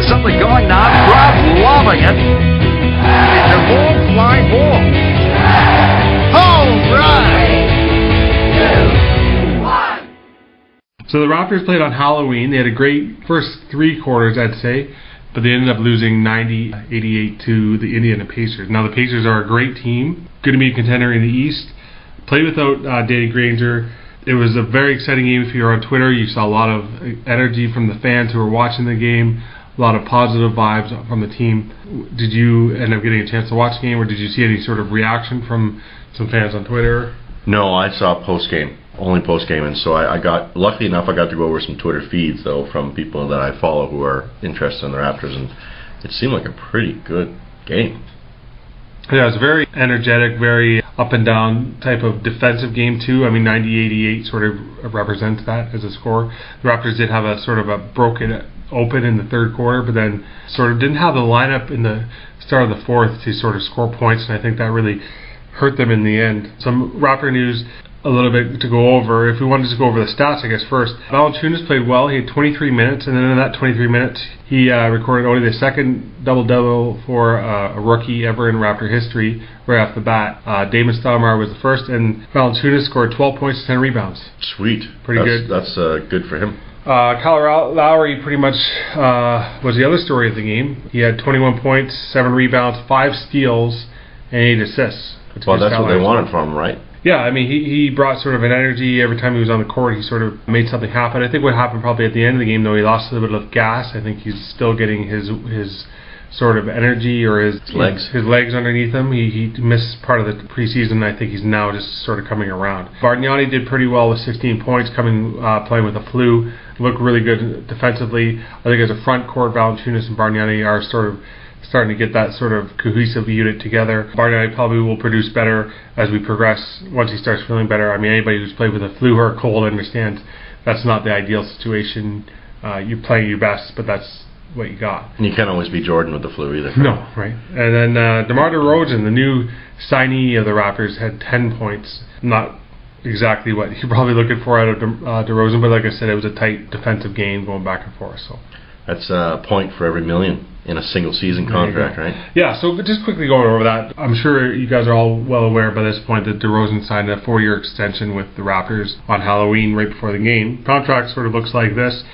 There's something going on. Crowd loving it. It's a ball, fly ball. Home run! 3, 2, 1. So the Raptors played on Halloween. They had a great first 3 quarters, I'd say, but they ended up losing 90-88 to the Indiana Pacers. Now the Pacers are a great team, going to be a contender in the East. Played without Danny Granger. It was a very exciting game. If you're on Twitter, you saw a lot of energy from the fans who were watching the game, a lot of positive vibes from the team. Did you end up getting a chance to watch the game, or did you see any sort of reaction from some fans on Twitter? No, I saw post-game, only post-game, and so I got, luckily enough, I got to go over some Twitter feeds, though, from people that I follow who are interested in the Raptors, and it seemed like a pretty good game. Yeah, it was very energetic, very up and down type of defensive game too. I mean, 90-88 sort of represents that as a score. The Raptors did have a sort of a broken open in the third quarter, but then sort of didn't have the lineup in the start of the fourth to sort of score points, and I think that really hurt them in the end. Some Raptor news a little bit to go over. If we wanted to go over the stats, I guess first, Valanciunas played well. He had 23 minutes, and then in that 23 minutes, he recorded only the second double-double for a rookie ever in Raptor history right off the bat. Damon Stoudemire was the first, and Valanciunas scored 12 points and 10 rebounds. Sweet. Pretty good. That's good for him. Kyle Lowry pretty much was the other story of the game. He had 21 points, 7 rebounds, 5 steals, and 8 assists. Well, that's what they wanted from him, right? Yeah, I mean, he brought sort of an energy every time he was on the court. He sort of made something happen. I think what happened probably at the end of the game, though, he lost a little bit of gas. I think he's still getting his sort of energy or his legs underneath him. He missed part of the preseason. I think he's now just sort of coming around. Bargnani did pretty well with 16 points, playing with the flu. Looked really good defensively. I think as a front court, Valanciunas and Bargnani are sort of starting to get that sort of cohesive unit together. Bargnani probably will produce better as we progress once he starts feeling better. I mean, anybody who's played with a flu or a cold understands that's not the ideal situation. You're playing your best, but that's what you got. And you can't always be Jordan with the flu either. No, right. And then DeMar DeRozan, the new signee of the Raptors, had 10 points. Not exactly what you're probably looking for out of DeRozan, but like I said, it was a tight defensive game going back and forth. So that's a point for every million in a single season contract, right? Yeah, so just quickly going over that, I'm sure you guys are all well aware by this point that DeRozan signed a 4-year extension with the Raptors on Halloween right before the game. Contract sort of looks like this.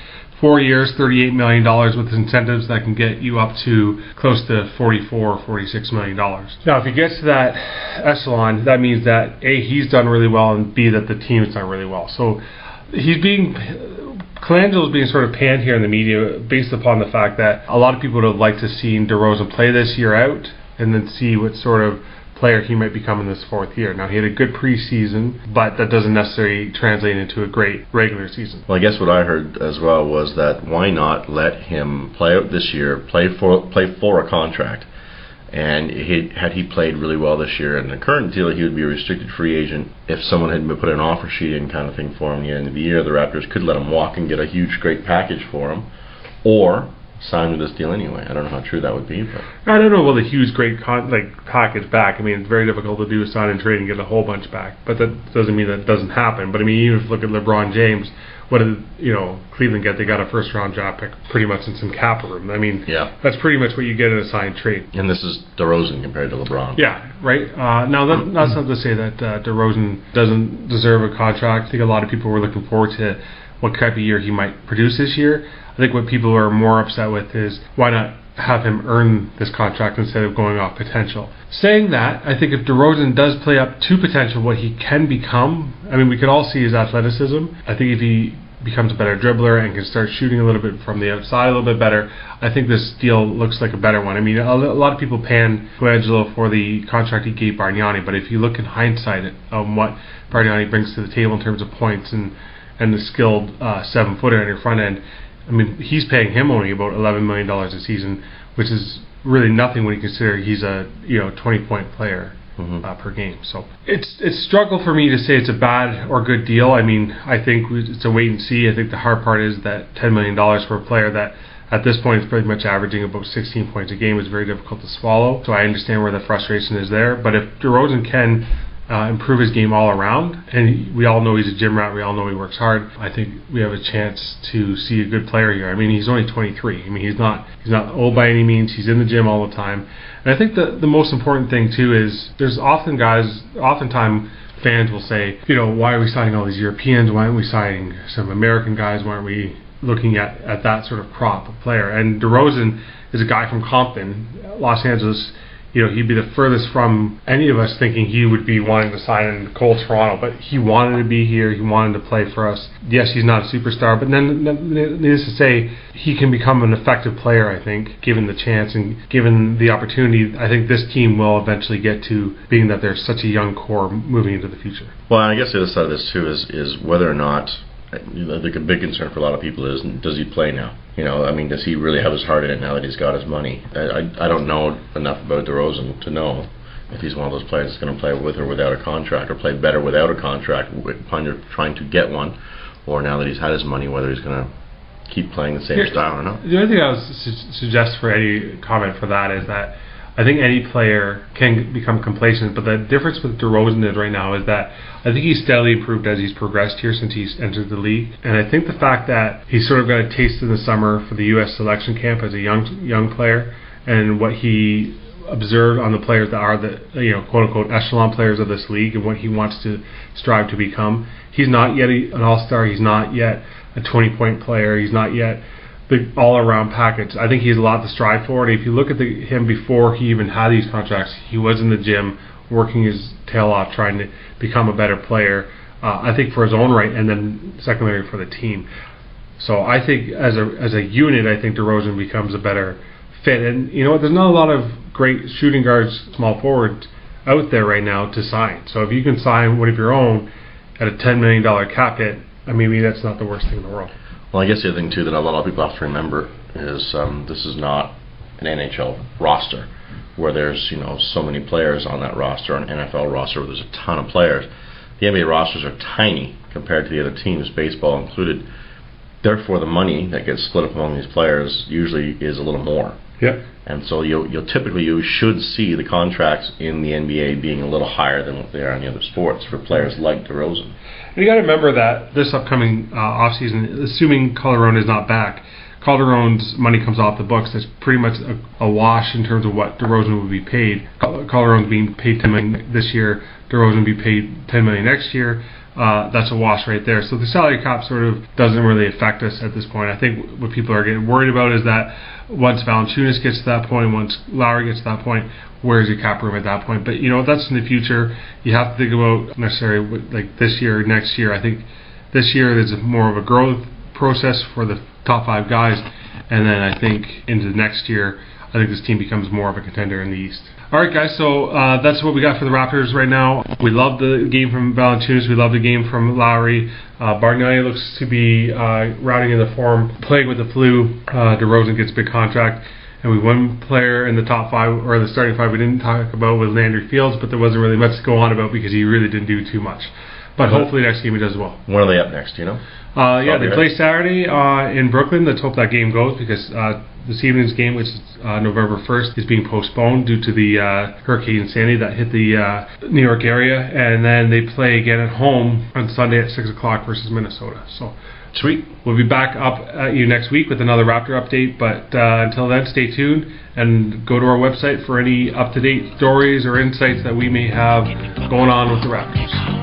4 years, $38 million with incentives that can get you up to close to $44 or $46 million. Now, if he gets to that echelon, that means that A, he's done really well, and B, that the team's done really well. So Colangelo's being sort of panned here in the media based upon the fact that a lot of people would have liked to see DeRozan play this year out and then see what sort of player he might become in this 4th year. Now, he had a good preseason, but that doesn't necessarily translate into a great regular season. Well, I guess what I heard as well was that why not let him play out this year, play for a contract, and had he played really well this year in the current deal, he would be a restricted free agent. If someone had put an offer sheet in kind of thing for him at the end of the year, the Raptors could let him walk and get a huge, great package for him, or sign with this deal anyway. I don't know how true that would be, but I don't know about the huge, great package back. I mean, it's very difficult to do a sign and trade and get a whole bunch back, but that doesn't mean that it doesn't happen. But I mean, even if you look at LeBron James, what did Cleveland get? They got a 1st-round draft pick, pretty much in some cap room. I mean, yeah, that's pretty much what you get in a signed trade. And this is DeRozan compared to LeBron. Yeah, right. Now that's not to say that DeRozan doesn't deserve a contract. I think a lot of people were looking forward to what type of year he might produce this year. I think what people are more upset with is why not have him earn this contract instead of going off potential. Saying that, I think if DeRozan does play up to potential, what he can become, I mean, we can all see his athleticism. I think if he becomes a better dribbler and can start shooting a little bit from the outside a little bit better, I think this deal looks like a better one. I mean, a lot of people pan Colangelo for the contract he gave Bargnani, but if you look in hindsight at what Bargnani brings to the table in terms of points and the skilled 7-footer on your front end, I mean, he's paying him only about $11 million a season, which is really nothing when you consider he's a 20-point player per game. So it's struggle for me to say it's a bad or good deal. I mean, I think it's a wait and see. I think the hard part is that $10 million for a player that at this point is pretty much averaging about 16 points a game is very difficult to swallow. So I understand where the frustration is there. But if DeRozan can improve his game all around. And we all know he's a gym rat. We all know he works hard. I think we have a chance to see a good player here. I mean, he's only 23. I mean, he's not old by any means. He's in the gym all the time. And I think the most important thing too is there's oftentimes fans will say, why are we signing all these Europeans? Why aren't we signing some American guys? Why aren't we looking at that sort of crop of player? And DeRozan is a guy from Compton, Los Angeles. He'd be the furthest from any of us thinking he would be wanting to sign in cold Toronto, but he wanted to be here. He wanted to play for us. Yes, he's not a superstar, but then needless to say, he can become an effective player, I think, given the chance and given the opportunity. I think this team will eventually get to being that there's such a young core moving into the future. Well, I guess the other side of this too is whether or not, I think a big concern for a lot of people is, does he play now? Does he really have his heart in it now that he's got his money? I don't know enough about DeRozan to know if he's one of those players that's going to play with or without a contract, or play better without a contract, trying to get one, or now that he's had his money, whether he's going to keep playing the same style or not. The only thing I would suggest for any comment for that is that I think any player can become complacent, but the difference with DeRozan is right now is that I think he's steadily improved as he's progressed here since he's entered the league. And I think the fact that he sort of got a taste in the summer for the U.S. selection camp as a young player, and what he observed on the players that are the quote-unquote echelon players of this league and what he wants to strive to become. He's not yet an all-star. He's not yet a 20-point player. He's not yet the all-around package. I think he has a lot to strive for, and if you look at him before he even had these contracts, he was in the gym working his tail off trying to become a better player, I think for his own right, and then secondary for the team. So I think as a unit, I think DeRozan becomes a better fit. And there's not a lot of great shooting guards, small forwards out there right now to sign. So if you can sign one of your own at a $10 million cap hit, maybe that's not the worst thing in the world. Well, I guess the other thing too that a lot of people have to remember is this is not an NHL roster where there's so many players on that roster, an NFL roster where there's a ton of players. The NBA rosters are tiny compared to the other teams, baseball included. Therefore, the money that gets split up among these players usually is a little more. Yep. And so you should see the contracts in the NBA being a little higher than what they are in the other sports for players like DeRozan. And you got to remember that this upcoming offseason, assuming Calderon is not back, Calderon's money comes off the books. That's pretty much a wash in terms of what DeRozan would be paid. Calderon's being paid $10 million this year. DeRozan will be paid $10 million next year. That's a wash right there. So the salary cap sort of doesn't really affect us at this point. I think what people are getting worried about is that once Valanciunas gets to that point, once Lowry gets to that point, where's your cap room at that point? But that's in the future. You have to think about necessarily like this year, next year. I think this year there's more of a growth process for the top 5 guys, and then I think into the next year, I think this team becomes more of a contender in the East. Alright guys, so that's what we got for the Raptors right now. We love the game from Valanciunas, we love the game from Lowry. Bargnani looks to be routing in the form, playing with the flu. DeRozan gets a big contract. And we one player in the top 5, or the starting 5 we didn't talk about was Landry Fields, but there wasn't really much to go on about because he really didn't do too much. But hopefully next game he does well. When are they up next, do you know? They play Saturday in Brooklyn. Let's hope that game goes, because this evening's game, which is November 1st, is being postponed due to the Hurricane Sandy that hit the New York area. And then they play again at home on Sunday at 6 o'clock versus Minnesota. So sweet. We'll be back up at you next week with another Raptor update. But until then, stay tuned and go to our website for any up-to-date stories or insights that we may have going on with the Raptors.